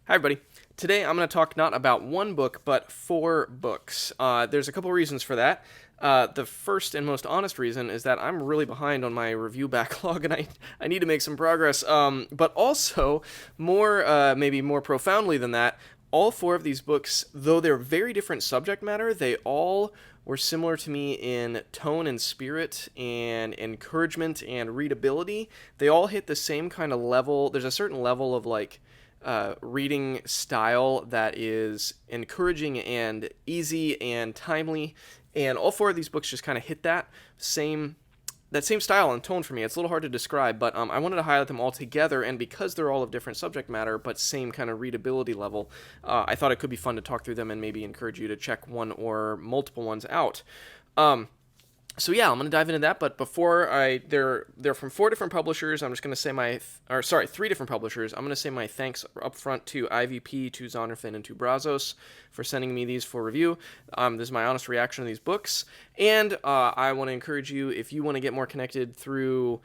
Hi, everybody. Today I'm going to talk not about one book, but 4 books. There's a couple reasons for that. The first and most honest reason is that I'm really behind on my review backlog, and I need to make some progress. But also, maybe more profoundly than that, all 4 of these books, though they're very different subject matter, they all were similar to me in tone and spirit and encouragement and readability. They all hit the same kind of level. There's a certain level of reading style that is encouraging and easy and timely, and all 4 of these books just kind of hit that same style and tone for me. It's a little hard to describe, but I wanted to highlight them all together, and because they're all of different subject matter but same kind of readability level, I thought it could be fun to talk through them and maybe encourage you to check one or multiple ones out. So yeah, I'm going to dive into that, but they're from 4 different publishers. I'm just going to say 3 different publishers. I'm going to say my thanks up front to IVP, to Zondervan, and to Brazos for sending me these for review. This is my honest reaction to these books, and I want to encourage you, if you want to get more connected through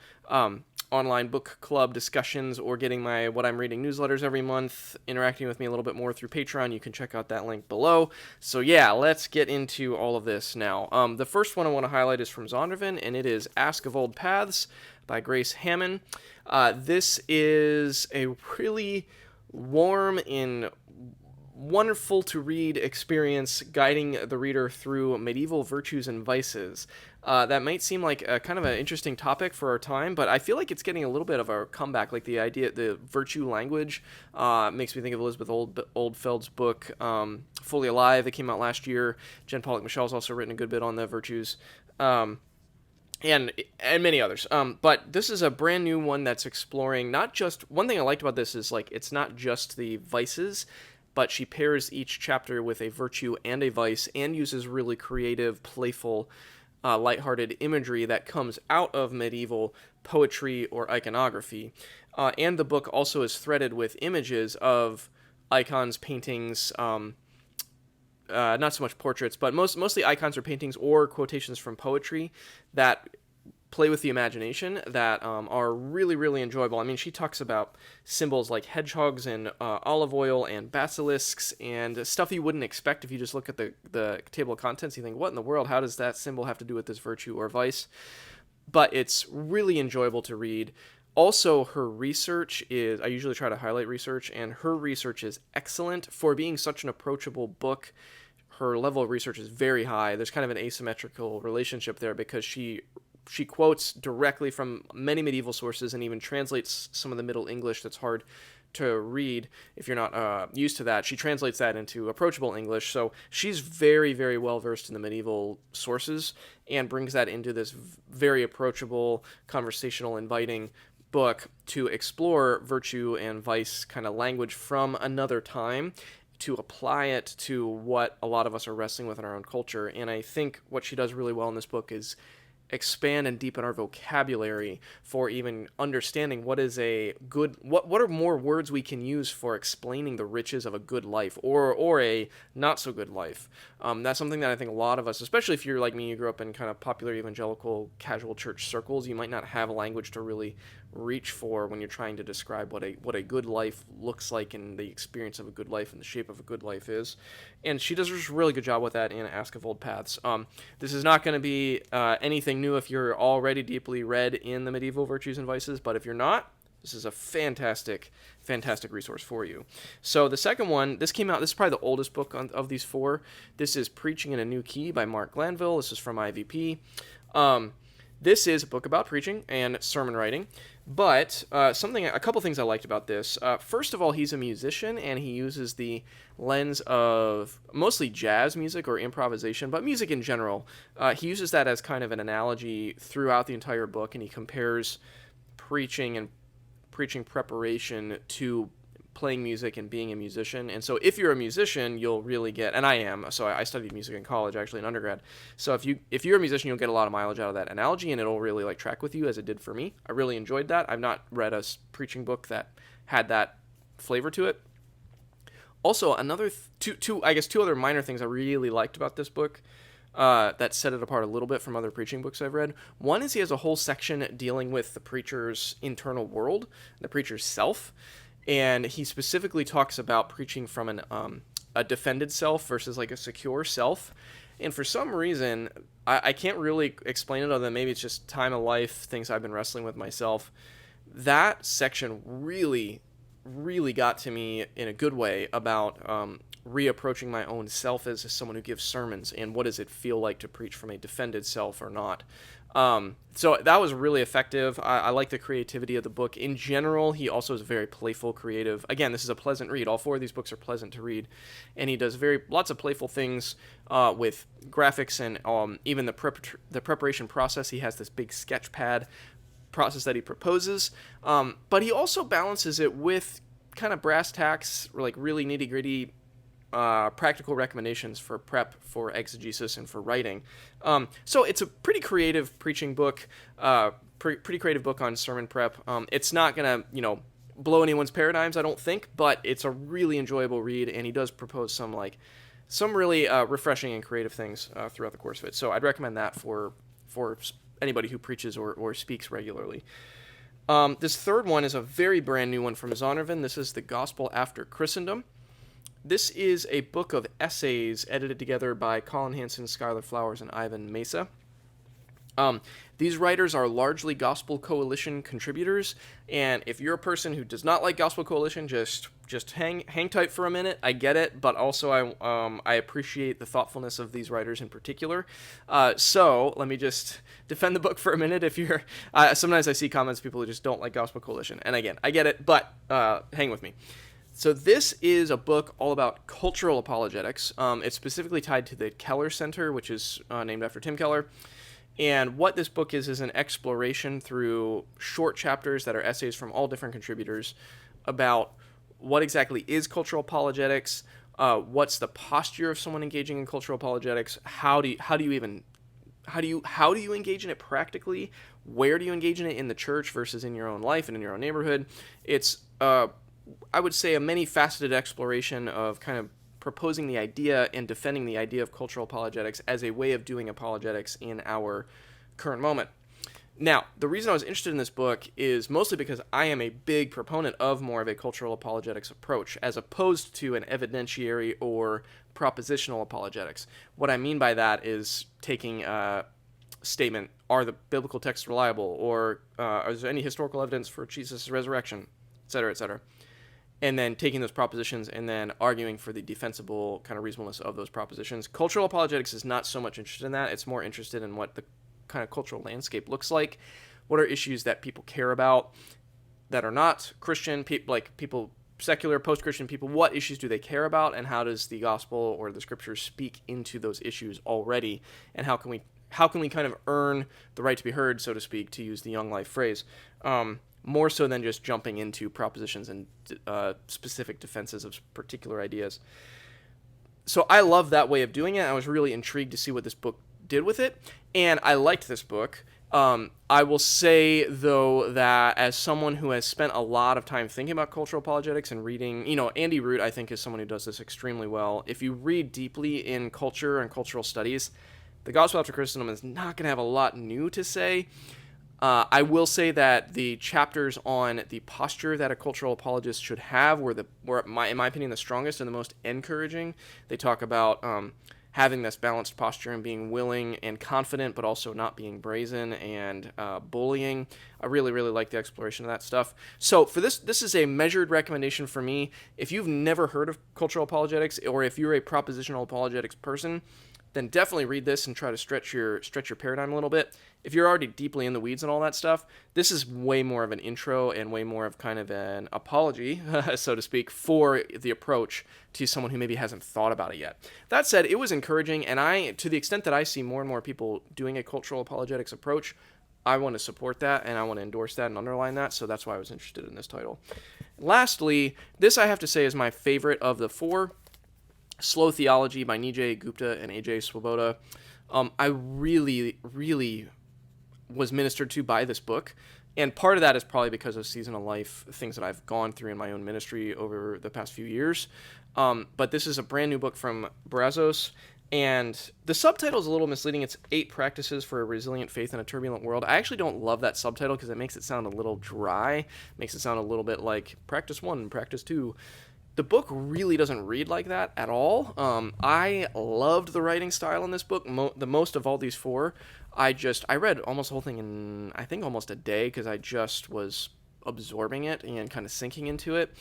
online book club discussions or getting my What I'm Reading newsletters every month, interacting with me a little bit more through Patreon, you can check out that link below. So yeah, let's get into all of this now. The first one I want to highlight is from Zondervan, and it is Ask of Old Paths by Grace Hammond. This is a really warm and wonderful to read experience guiding the reader through medieval virtues and vices. That might seem like a kind of an interesting topic for our time, but I feel like it's getting a little bit of a comeback. Like the virtue language makes me think of Elizabeth Oldfeld's book, Fully Alive, that came out last year. Jen Pollock Michelle's also written a good bit on the virtues. And many others. But this is a brand new one that's exploring not just... One thing I liked about this is it's not just the vices, but she pairs each chapter with a virtue and a vice and uses really creative, playful, lighthearted imagery that comes out of medieval poetry or iconography. And the book also is threaded with images of icons, paintings, not so much portraits, but mostly icons or paintings or quotations from poetry that play with the imagination that are really, really enjoyable. I mean, she talks about symbols like hedgehogs and olive oil and basilisks and stuff you wouldn't expect if you just look at the table of contents. You think, what in the world? How does that symbol have to do with this virtue or vice? But it's really enjoyable to read. Also, her research is... I usually try to highlight research, and her research is excellent. For being such an approachable book, her level of research is very high. There's kind of an asymmetrical relationship there because she quotes directly from many medieval sources and even translates some of the Middle English that's hard to read if you're not used to that. She translates that into approachable English, so she's very, very well versed in the medieval sources and brings that into this very approachable, conversational, inviting book to explore virtue and vice kind of language from another time, to apply it to what a lot of us are wrestling with in our own culture. And I think what she does really well in this book is expand and deepen our vocabulary for even understanding what is a good... What are more words we can use for explaining the riches of a good life or a not so good life. That's something that I think a lot of us, especially if you're like me, you grew up in kind of popular evangelical casual church circles, you might not have a language to really reach for when you're trying to describe what a good life looks like and the experience of a good life and the shape of a good life is. And she does a really good job with that in Ask of Old Paths. This is not going to be anything new if you're already deeply read in the medieval virtues and vices, but if you're not, this is a fantastic, fantastic resource for you. So the second one, this came out, this is probably the oldest book of these 4. This is Preaching in a New Key by Mark Glanville. This is from IVP. This is a book about preaching and sermon writing, but a couple things I liked about this. First of all, he's a musician, and he uses the lens of mostly jazz music or improvisation, but music in general. He uses that as kind of an analogy throughout the entire book, and he compares preaching and preaching preparation to playing music and being a musician. And so if you're a musician, you'll really get... And I am. So I studied music in college, actually, in undergrad. So if you're a musician, you'll get a lot of mileage out of that analogy, and it'll really track with you, as it did for me. I really enjoyed that. I've not read a preaching book that had that flavor to it. Also, two other minor things I really liked about this book that set it apart a little bit from other preaching books I've read. One is he has a whole section dealing with the preacher's internal world, the preacher's self. And he specifically talks about preaching from a defended self versus like a secure self. And for some reason, I can't really explain it other than maybe it's just time of life, things I've been wrestling with myself. That section really, really got to me in a good way about reapproaching my own self as someone who gives sermons, and what does it feel like to preach from a defended self or not. So that was really effective. I like the creativity of the book. In general, he also is very playful, creative. Again, this is a pleasant read. All four of these books are pleasant to read. And he does lots of playful things with graphics and even the preparation process. He has this big sketch pad process that he proposes. But he also balances it with kind of brass tacks, like really nitty-gritty practical recommendations for prep, for exegesis, and for writing. So it's a pretty creative preaching book, pretty creative book on sermon prep. It's not going to, blow anyone's paradigms, I don't think, but it's a really enjoyable read, and he does propose some really refreshing and creative things throughout the course of it. So I'd recommend that for anybody who preaches or speaks regularly. This third one is a very brand new one from Zondervan. This is The Gospel After Christendom. This is a book of essays edited together by Colin Hanson, Skylar Flowers, and Ivan Mesa. These writers are largely Gospel Coalition contributors, and if you're a person who does not like Gospel Coalition, just hang tight for a minute. I get it, but also I appreciate the thoughtfulness of these writers in particular. So let me just defend the book for a minute. If you're sometimes I see comments people who just don't like Gospel Coalition, and again, I get it, but hang with me. So this is a book all about cultural apologetics. It's specifically tied to the Keller Center, which is named after Tim Keller. And what this book is an exploration through short chapters that are essays from all different contributors about what exactly is cultural apologetics, what's the posture of someone engaging in cultural apologetics, how do you engage in it practically, where do you engage in it in the church versus in your own life and in your own neighborhood. It's I would say a many-faceted exploration of kind of proposing the idea and defending the idea of cultural apologetics as a way of doing apologetics in our current moment. Now, the reason I was interested in this book is mostly because I am a big proponent of more of a cultural apologetics approach, as opposed to an evidentiary or propositional apologetics. What I mean by that is taking a statement, are the biblical texts reliable, or is there any historical evidence for Jesus' resurrection, etc., etc., and then taking those propositions and then arguing for the defensible kind of reasonableness of those propositions. Cultural apologetics is not so much interested in that. It's more interested in what the kind of cultural landscape looks like. What are issues that people care about that are not Christian, like people, secular, post-Christian people, what issues do they care about, and how does the gospel or the scriptures speak into those issues already, and how can we kind of earn the right to be heard, so to speak, to use the Young Life phrase. More so than just jumping into propositions and specific defenses of particular ideas. So I love that way of doing it. I was really intrigued to see what this book did with it, and I liked this book. I will say, though, that as someone who has spent a lot of time thinking about cultural apologetics and reading, Andy Root, I think, is someone who does this extremely well. If you read deeply in culture and cultural studies, The Gospel After Christendom is not going to have a lot new to say. I will say that the chapters on the posture that a cultural apologist should have were in my opinion, the strongest and the most encouraging. They talk about having this balanced posture and being willing and confident, but also not being brazen and bullying. I really, really like the exploration of that stuff. So for this is a measured recommendation for me. If you've never heard of cultural apologetics, or if you're a propositional apologetics person, then definitely read this and try to stretch your paradigm a little bit. If you're already deeply in the weeds and all that stuff, this is way more of an intro and way more of kind of an apology, so to speak, for the approach to someone who maybe hasn't thought about it yet. That said, it was encouraging, and to the extent that I see more and more people doing a cultural apologetics approach, I want to support that, and I want to endorse that and underline that, so that's why I was interested in this title. Lastly, this I have to say is my favorite of the four. Slow Theology by Nijay Gupta and AJ Swoboda. I really, really was ministered to by this book, and part of that is probably because of season of life, things that I've gone through in my own ministry over the past few years. But this is a brand new book from Brazos. And the subtitle is a little misleading. It's 8 Practices for a Resilient Faith in a Turbulent World. I actually don't love that subtitle because it makes it sound a little dry. Makes it sound a little bit like Practice 1, Practice 2. The book really doesn't read like that at all. I loved the writing style in this book, the most of all these 4. I read almost the whole thing in, I think, almost a day because I just was absorbing it and kind of sinking into it.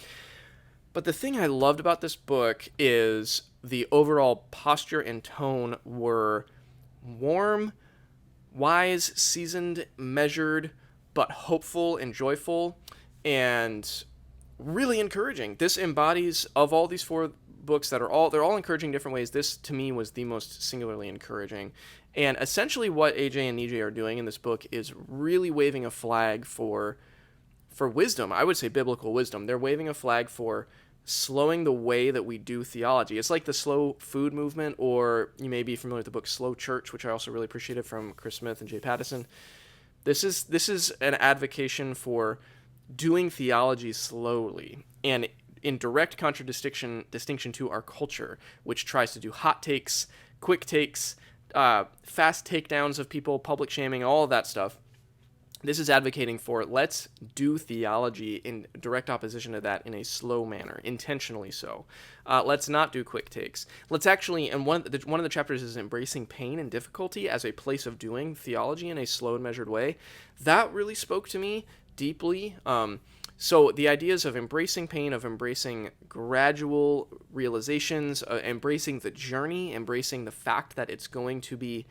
But the thing I loved about this book is the overall posture and tone were warm, wise, seasoned, measured, but hopeful and joyful, and really encouraging. This embodies, of all these 4 books they're all encouraging in different ways, this to me was the most singularly encouraging. And essentially what AJ and EJ are doing in this book is really waving a flag for wisdom. I would say biblical wisdom. They're waving a flag for slowing the way that we do theology. It's like the slow food movement, or you may be familiar with the book Slow Church, which I also really appreciated, from Chris Smith and Jay Pattison. This is an advocation for doing theology slowly and in direct distinction to our culture, which tries to do hot takes, quick takes, fast takedowns of people, public shaming, all of that stuff. This is advocating for, let's do theology in direct opposition to that in a slow manner, intentionally so. Let's not do quick takes. Let's actually, and one of the chapters is embracing pain and difficulty as a place of doing theology in a slow and measured way. That really spoke to me deeply. So the ideas of embracing pain, of embracing gradual realizations, embracing the journey, embracing the fact that it's going to be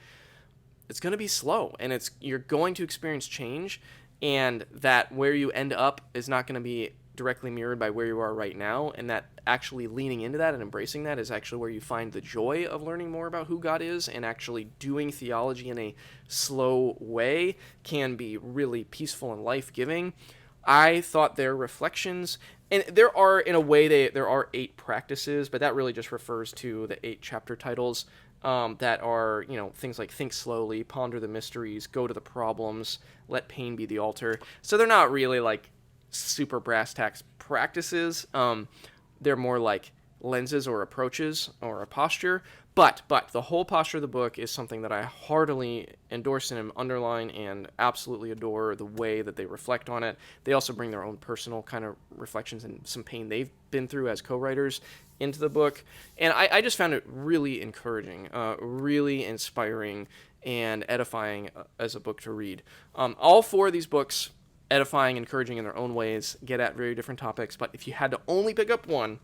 slow, and you're going to experience change, and that where you end up is not going to be directly mirrored by where you are right now, and that actually leaning into that and embracing that is actually where you find the joy of learning more about who God is, and actually doing theology in a slow way can be really peaceful and life-giving. I thought their reflections, and there are 8 practices, but that really just refers to the 8 chapter titles. That are, things like think slowly, ponder the mysteries, go to the problems, let pain be the altar. So they're not really like super brass tacks practices. They're more like lenses or approaches or a posture. But the whole posture of the book is something that I heartily endorse and underline and absolutely adore the way that they reflect on it. They also bring their own personal kind of reflections and some pain they've been through as co-writers into the book. And I just found it really encouraging, really inspiring, and edifying as a book to read. All 4 of these books, edifying, encouraging in their own ways, get at very different topics. But if you had to only pick up one,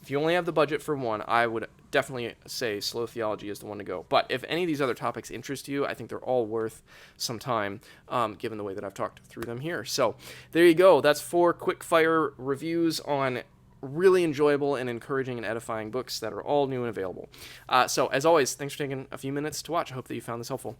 if you only have the budget for one, I would definitely say Slow Theology is the one to go. But if any of these other topics interest you, I think they're all worth some time, given the way that I've talked through them here. So there you go. That's 4 quick-fire reviews on really enjoyable and encouraging and edifying books that are all new and available. So as always, thanks for taking a few minutes to watch. I hope that you found this helpful.